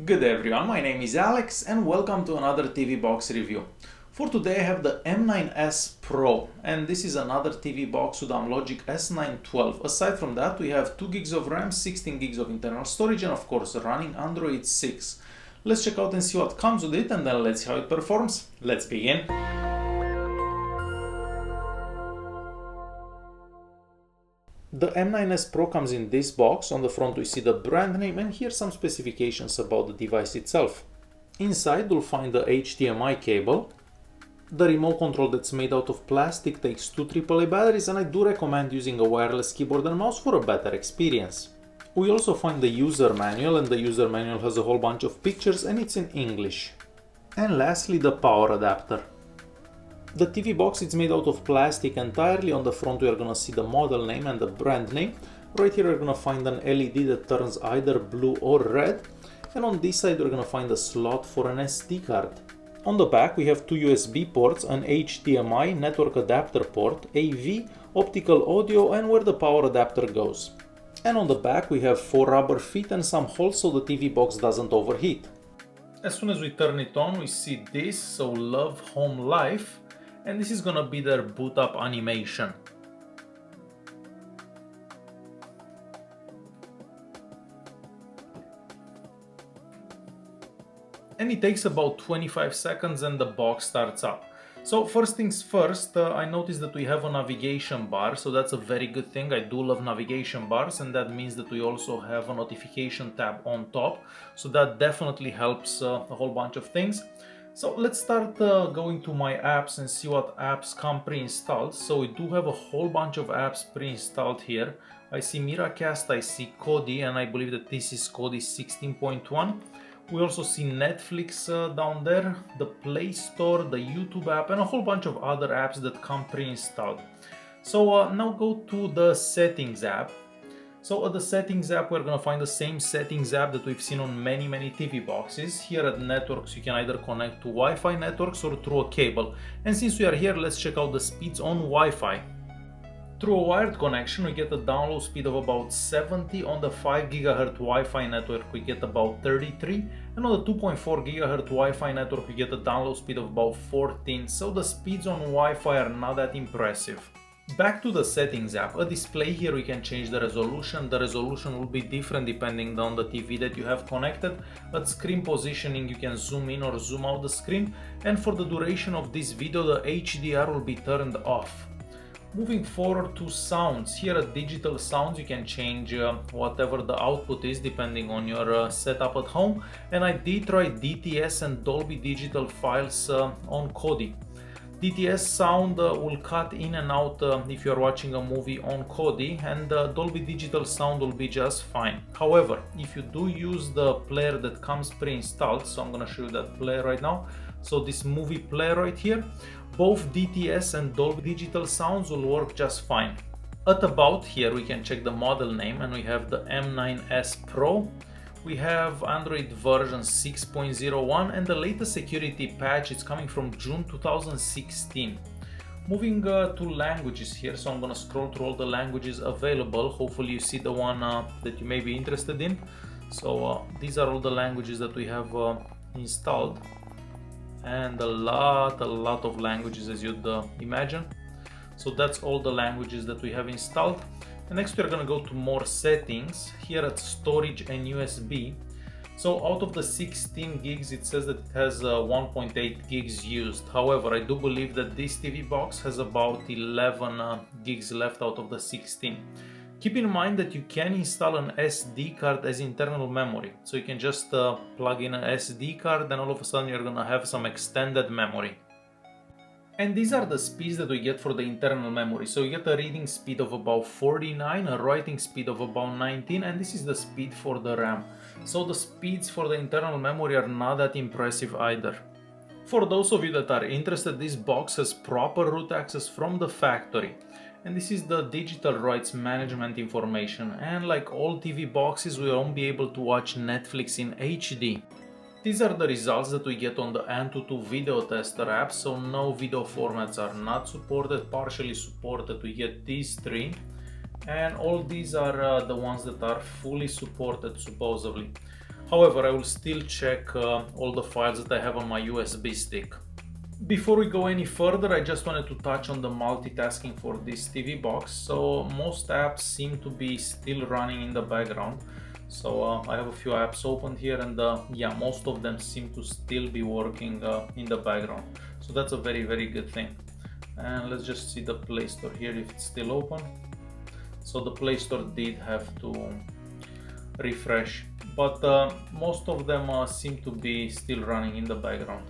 Good day everyone, my name is Alex and welcome to another TV box review. For today I have the M9S Pro and this is another TV box with Amlogic S912. Aside from that we have 2 gigs of RAM, 16 gigs of internal storage and of course running Android 6. Let's check out and see what comes with it and then let's see how it performs. Let's begin. The M9S Pro comes in this box. On the front we see the brand name and here some specifications about the device itself. Inside you'll find the HDMI cable. The remote control that's made out of plastic takes 2 AAA batteries and I do recommend using a wireless keyboard and mouse for a better experience. We also find the user manual and the user manual has a whole bunch of pictures and it's in English. And lastly the power adapter. The TV box is made out of plastic entirely. On the front we are gonna see the model name and the brand name. Right here we're gonna find an LED that turns either blue or red. And on this side we're gonna find a slot for an SD card. On the back we have 2 USB ports, an HDMI, network adapter port, AV, optical audio and where the power adapter goes. And on the back we have 4 rubber feet and some holes so the TV box doesn't overheat. As soon as we turn it on we see this, so Love Home Life. And this is gonna be their boot up animation. And it takes about 25 seconds and the box starts up. So first things first, I noticed that we have a navigation bar, so that's a very good thing. I do love navigation bars and that means that we also have a notification tab on top. So that definitely helps a whole bunch of things. So let's start going to my apps and see what apps come pre-installed. So we do have a whole bunch of apps pre-installed here. I see Miracast, I see Kodi, and I believe that this is Kodi 16.1. We also see Netflix down there, the Play Store, the YouTube app, and a whole bunch of other apps that come pre-installed. So now go to the Settings app. So at the Settings app we're gonna find the same Settings app that we've seen on many TV boxes. Here at Networks you can either connect to Wi-Fi networks or through a cable. And since we are here, let's check out the speeds on Wi-Fi. Through a wired connection we get a download speed of about 70, on the 5 GHz Wi-Fi network we get about 33, and on the 2.4 GHz Wi-Fi network we get a download speed of about 14, so the speeds on Wi-Fi are not that impressive. Back to the Settings app, a display here we can change the resolution. The resolution will be different depending on the TV that you have connected. At screen positioning you can zoom in or zoom out the screen, and for the duration of this video the HDR will be turned off. Moving forward to sounds, here at digital sounds you can change whatever the output is depending on your setup at home, and I did try DTS and Dolby Digital files on Kodi. DTS sound will cut in and out if you're watching a movie on Kodi, and Dolby Digital sound will be just fine. However, if you do use the player that comes pre-installed, so I'm gonna show you that player right now. So this movie player right here, both DTS and Dolby Digital sounds will work just fine. At about here we can check the model name and we have the M9S Pro. We have Android version 6.01 and the latest security patch is coming from June 2016. Moving to languages here, so I'm gonna scroll through all the languages available. Hopefully you see the one that you may be interested in. So these are all the languages that we have installed, and a lot of languages as you'd imagine. So that's all the languages that we have installed. And next we're gonna go to more settings, here at storage and USB. So out of the 16 gigs it says that it has 1.8 gigs used. However, I do believe that this TV box has about 11 gigs left out of the 16. Keep in mind that you can install an SD card as internal memory. So you can just plug in an SD card and all of a sudden you're gonna have some extended memory. And these are the speeds that we get for the internal memory. So you get a reading speed of about 49, a writing speed of about 19, and this is the speed for the RAM. So the speeds for the internal memory are not that impressive either. For those of you that are interested, this box has proper root access from the factory. And this is the digital rights management information. And like all TV boxes, we won't be able to watch Netflix in HD. These are the results that we get on the Antutu video tester app, so no video formats are not supported, partially supported we get these 3, and all these are the ones that are fully supported supposedly. However, I will still check all the files that I have on my USB stick. Before we go any further, I just wanted to touch on the multitasking for this TV box. So most apps seem to be still running in the background. So I have a few apps opened here, and yeah, most of them seem to still be working in the background. So that's a very good thing. And let's just see the Play Store here if it's still open. So the Play Store did have to refresh, but most of them seem to be still running in the background.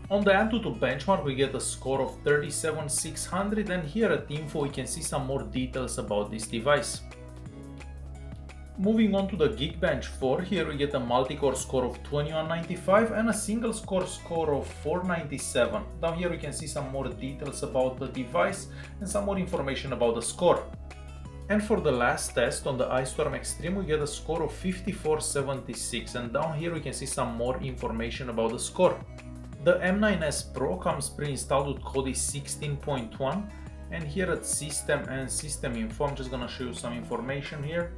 On the Antutu Benchmak we get a score of 37,600, and here at info we can see some more details about this device. Moving on to the Geekbench 4, here we get a multi-core score of 2195 and a single score of 497. Down here we can see some more details about the device and some more information about the score. And for the last test on the iStorm Extreme we get a score of 5476, and down here we can see some more information about the score. The M9S Pro comes pre-installed with Kodi 16.1, and here at System and System Info I'm just gonna show you some information here.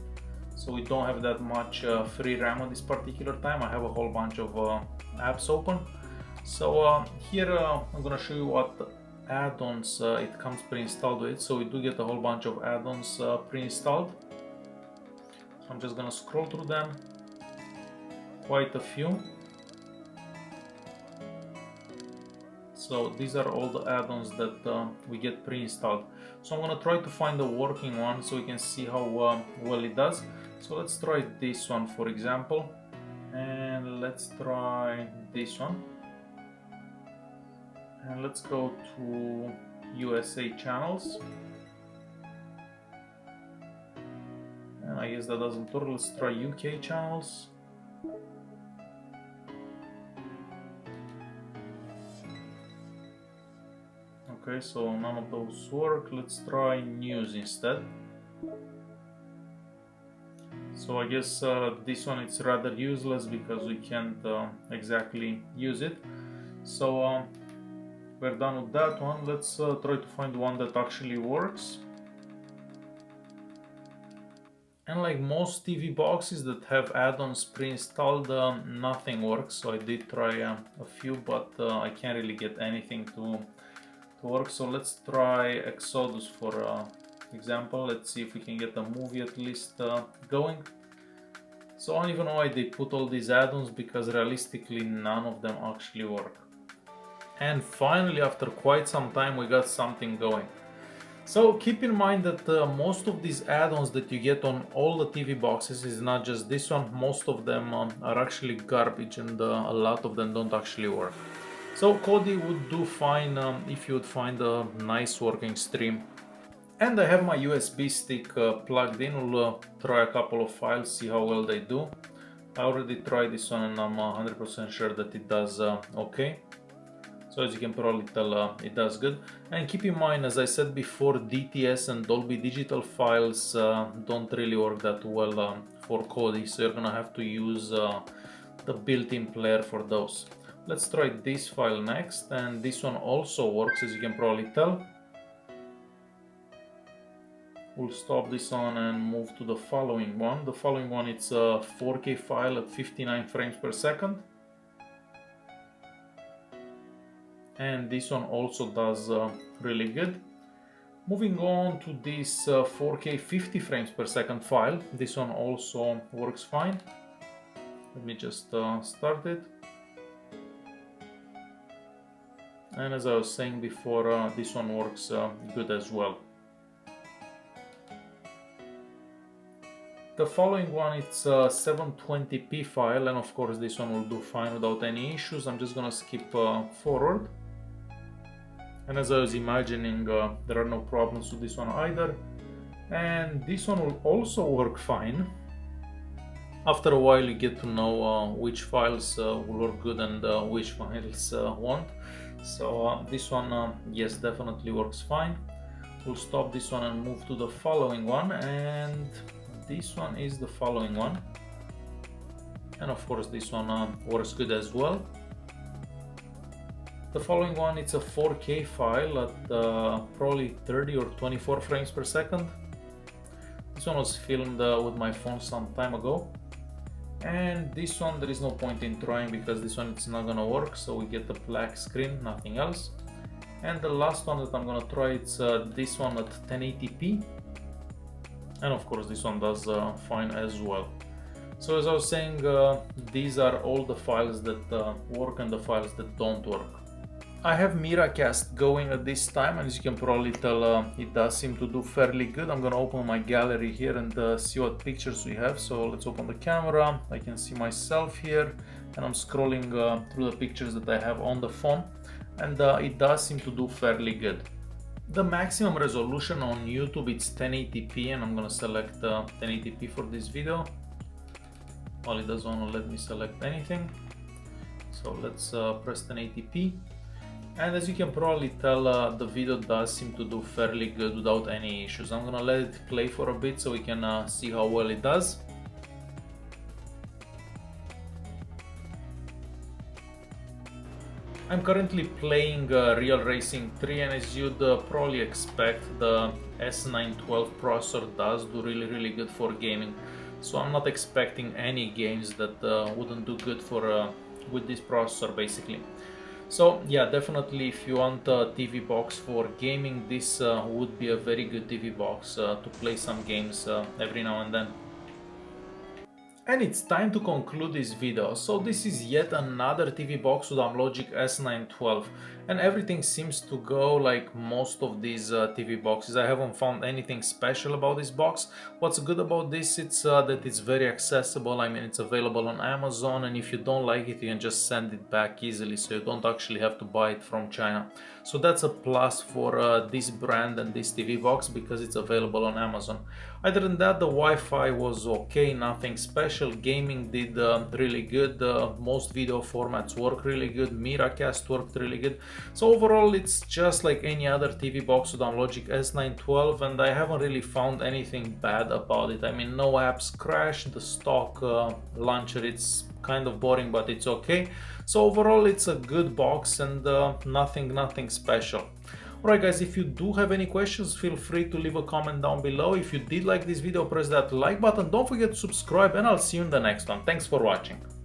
So we don't have that much free RAM at this particular time. I have a whole bunch of apps open. So here I'm gonna show you what add-ons it comes pre-installed with. So we do get a whole bunch of add-ons pre-installed. So I'm just gonna scroll through them, quite a few. So these are all the add-ons that we get pre-installed. So I'm gonna try to find the working one so we can see how well it does. So let's try this one for example, and let's try this one, and let's go to USA channels, and I guess that doesn't work. Let's try UK channels. Okay, so none of those work. Let's try news instead. So I guess this one it's rather useless because we can't exactly use it. So we're done with that one. Let's try to find one that actually works. And like most TV boxes that have add-ons pre-installed, nothing works. So I did try a few, but I can't really get anything to work. So let's try Exodus for example. Let's see if we can get a movie at least going. So I don't even know why they put all these add-ons, because realistically none of them actually work. And finally, after quite some time, we got something going. So keep in mind that most of these add-ons that you get on all the TV boxes is not just this one. Most of them are actually garbage, and a lot of them don't actually work. So Kodi would do fine if you would find a nice working stream. And I have my USB stick plugged in. We'll try a couple of files, see how well they do. I already tried this one and I'm 100% sure that it does okay. So as you can probably tell, it does good. And keep in mind, as I said before, DTS and Dolby Digital files don't really work that well for Kodi. So you're gonna have to use the built-in player for those. Let's try this file next, and this one also works, as you can probably tell. We'll stop this one and move to the following one. The following one, it's a 4K file at 59 frames per second. And this one also does really good. Moving on to this 4K 50 frames per second file. This one also works fine. Let me just start it. And as I was saying before, this one works good as well. The following one, it's a 720p file, and of course this one will do fine without any issues. I'm just gonna skip forward. And as I was imagining, there are no problems with this one either. And this one will also work fine. After a while you get to know which files will work good and which files won't. So this one, yes, definitely works fine. We'll stop this one and move to the following one, and this one is the following one. And of course this one works good as well. The following one, it's a 4K file at probably 30 or 24 frames per second. This one was filmed with my phone some time ago. And this one there is no point in trying because this one it's not gonna work, so we get a black screen, nothing else. And the last one that I'm gonna try, it's this one at 1080p, and of course this one does fine as well. So as I was saying, these are all the files that work and the files that don't work. I have Miracast going at this time, and as you can probably tell, it does seem to do fairly good. I'm gonna open my gallery here and see what pictures we have. So let's open the camera. I can see myself here, and I'm scrolling through the pictures that I have on the phone, and it does seem to do fairly good. The maximum resolution on YouTube is 1080p, and I'm gonna select 1080p for this video. Well, it doesn't want to let me select anything, so let's press 1080p. And as you can probably tell, the video does seem to do fairly good without any issues. I'm gonna let it play for a bit so we can see how well it does. I'm currently playing Real Racing 3, and as you'd probably expect, the S912 processor does do really good for gaming. So I'm not expecting any games that wouldn't do good for with this processor basically. So yeah, definitely if you want a TV box for gaming, this would be a very good TV box to play some games every now and then. And it's time to conclude this video. So this is yet another TV box with Amlogic S912, and everything seems to go like most of these TV boxes. I haven't found anything special about this box. What's good about this, it's that it's very accessible. I mean, it's available on Amazon, and if you don't like it, you can just send it back easily, so you don't actually have to buy it from China. So that's a plus for this brand and this TV box, because it's available on Amazon. Other than that, the Wi-Fi was okay, nothing special. Gaming did really good. Most video formats work really good. Miracast worked really good. So overall, it's just like any other TV box with Amlogic S912, and I haven't really found anything bad about it. I mean, no apps crash. The stock launcher, it's kind of boring, but it's okay. So overall, it's a good box and nothing special. Alright guys, if you do have any questions, feel free to leave a comment down below. If you did like this video, press that like button. Don't forget to subscribe, and I'll see you in the next one. Thanks for watching.